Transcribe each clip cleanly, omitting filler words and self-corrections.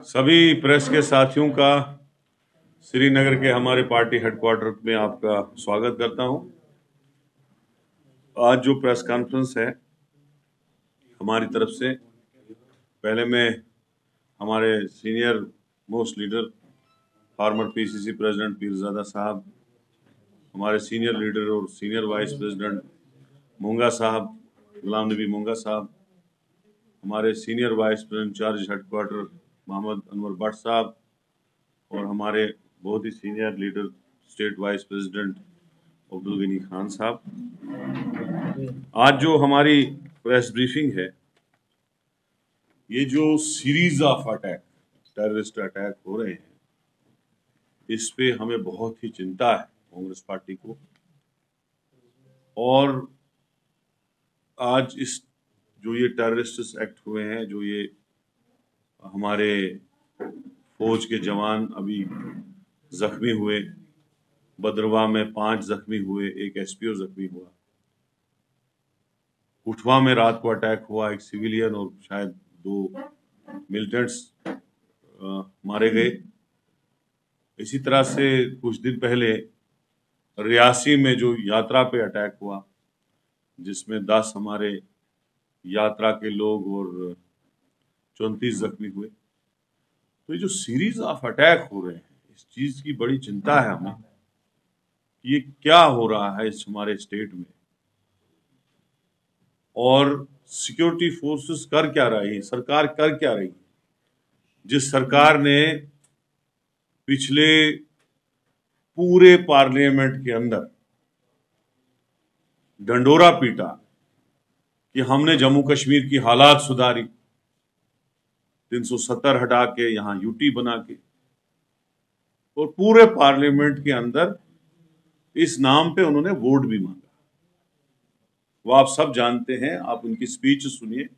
सभी प्रेस के साथियों का श्रीनगर के हमारे पार्टी हेडक्वार्टर में आपका स्वागत करता हूं। आज जो प्रेस कॉन्फ्रेंस है हमारी तरफ से, पहले मैं हमारे senior most leader former PCC president Peerzada साहब, हमारे सीनियर लीडर और सीनियर वाइस प्रेसिडेंट मोंगा साहब, गुलाम नबी मोंगा साहब, हमारे senior vice president charge headquarter Mohammad Anwar Bhat साहब और हमारे बहुत ही senior leader state vice president Abdul Gani Khan साहब। आज जो हमारी प्रेस ब्रीफिंग है, ये जो series of attack, terrorist attack हो रहे हैं, इस पे हमें बहुत ही चिंता है कांग्रेस पार्टी को। और आज इस जो ये टेररिस्ट एक्ट हुए हैं, जो ये हमारे फौज के जवान अभी जख्मी हुए, बदरवा में 5 जख्मी हुए, एक एसपीओ जख्मी हुआ, उठवा में रात को अटैक हुआ, एक सिविलियन और शायद 2 मिलिटेंट्स मारे गए। इसी तरह से कुछ दिन पहले रियासी में जो यात्रा पे अटैक हुआ, जिसमें 10 हमारे यात्रा के लोग और 34 जख्मी हुए। तो ये जो सीरीज ऑफ अटैक हो रहे हैं, इस चीज की बड़ी चिंता है हमें कि ये क्या हो रहा है इस हमारे स्टेट में, और सिक्योरिटी फोर्सेस कर क्या रही है, सरकार कर क्या रही है। जिस सरकार ने पिछले पूरे पार्लियामेंट के अंदर ढंडोरा पीटा कि हमने जम्मू कश्मीर की हालात सुधारी, 370 हटा के यहां यूटी बना के, और पूरे पार्लियामेंट के अंदर इस नाम पे उन्होंने वोट भी मांगा। वो आप सब जानते हैं, आप उनकी स्पीच सुनिए,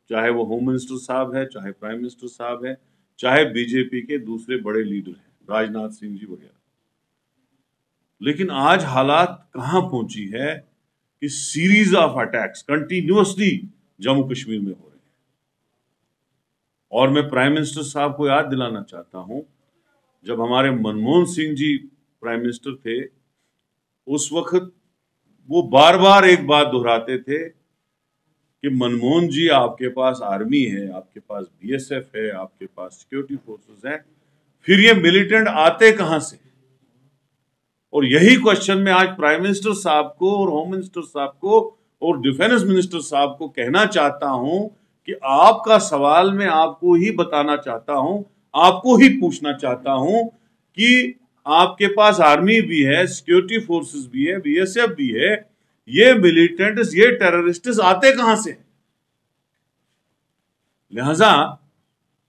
चाहे वो होम मिनिस्टर साहब है, चाहे प्राइम मिनिस्टर साहब है, चाहे बीजेपी के दूसरे बड़े लीडर हैं, राजनाथ सिंह जी वगैरह। लेकिन आज हालात कहां पहुंची है कि series of attacks continuously Jammu Kashmir में हो रहे हैं। और मैं प्राइम मिनिस्टर साहब को याद दिलाना चाहता हूं, जब हमारे मनमोहन सिंह जी प्राइम मिनिस्टर थे, उस वक्त वो बार बार एक बात दोहराते थे कि मनमोहन जी, आपके पास आर्मी है, आपके पास बीएसएफ है, आपके पास सिक्योरिटी फोर्सेस हैं, फिर ये मिलिटेंट आते कहां से। और यही क्वेश्चन मैं आज प्राइम मिनिस्टर साहब को और होम मिनिस्टर साहब को और डिफेंस मिनिस्टर साहब को कहना चाहता हूं कि आपका सवाल मैं आपको ही बताना चाहता हूं, आपको ही पूछना चाहता हूं कि आपके पास आर्मी भी है, सिक्योरिटी फोर्सेस भी है, बीएसएफ भी है, ये मिलिटेंट्स, ये टेररिस्ट्स आते कहां से। लिहाजा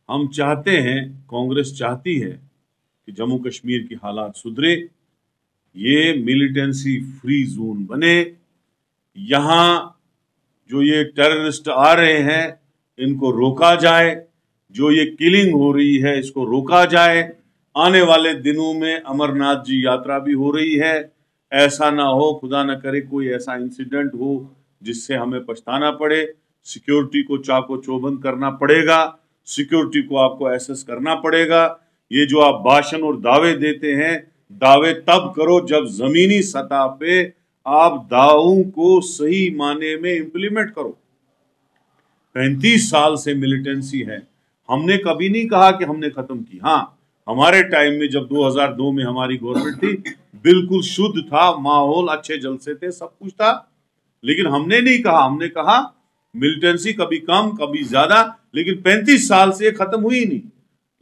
हम चाहते हैं, कांग्रेस चाहती है कि जम्मू कश्मीर की हालात सुधरे, ये मिलिटेंसी फ्री जोन बने, यहां जो ये टेररिस्ट आ रहे हैं इनको रोका जाए, जो ये किलिंग हो रही है इसको रोका जाए। आने वाले दिनों में अमरनाथ जी यात्रा भी हो रही है, ऐसा ना हो, खुदा ना करे कोई ऐसा इंसिडेंट हो जिससे हमें पछताना पड़े। सिक्योरिटी को चाको चौबंद करना पड़ेगा, सिक्योरिटी को आपको एसेस करना पड़ेगा। ये जो आप भाषण और दावे देते हैं, दावे तब करो जब जमीनी सतह पे आप दावों को सही माने में इंप्लीमेंट करो। 35 साल से मिलिटेंसी है, हमने कभी नहीं कहा कि हमने खत्म की। हाँ, हमारे टाइम में जब 2002 में हमारी गवर्नमेंट थी, बिल्कुल शुद्ध था माहौल, अच्छे जलसे थे, सब कुछ था, लेकिन हमने नहीं कहा, हमने कहा मिलिटेंसी कभी कम कभी ज्यादा, लेकिन 35 साल से खत्म हुई नहीं।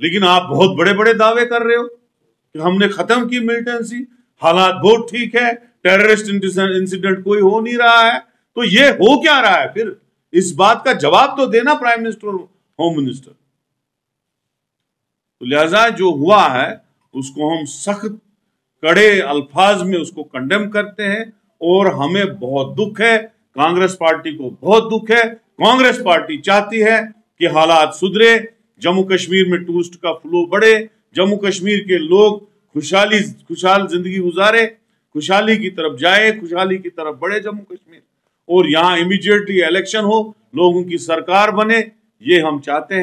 लेकिन आप बहुत बड़े बड़े दावे कर रहे हो कि हमने खत्म की मिलिटेंसी, हालात बहुत ठीक है, टेररिस्ट इंसिडेंट कोई हो नहीं रहा है। तो ये हो क्या रहा है फिर, इस बात का जवाब तो देना प्राइम मिनिस्टर और होम मिनिस्टर। तो लिहाजा जो हुआ है उसको हम सख्त कड़े अल्फाज में उसको कंडेम करते हैं, और हमें बहुत दुख है, कांग्रेस पार्टी को बहुत दुख है। कांग्रेस पार्टी चाहती है कि हालात सुधरे, जम्मू कश्मीर में टूरिस्ट का फ्लो बढ़े, जम्मू कश्मीर के लोग खुशहाल जिंदगी गुजारे, खुशहाली की तरफ जाए, खुशहाली की तरफ बढ़े जम्मू कश्मीर, और यहां इमीडिएटली इलेक्शन हो, लोगों की सरकार बने, ये हम चाहते हैं।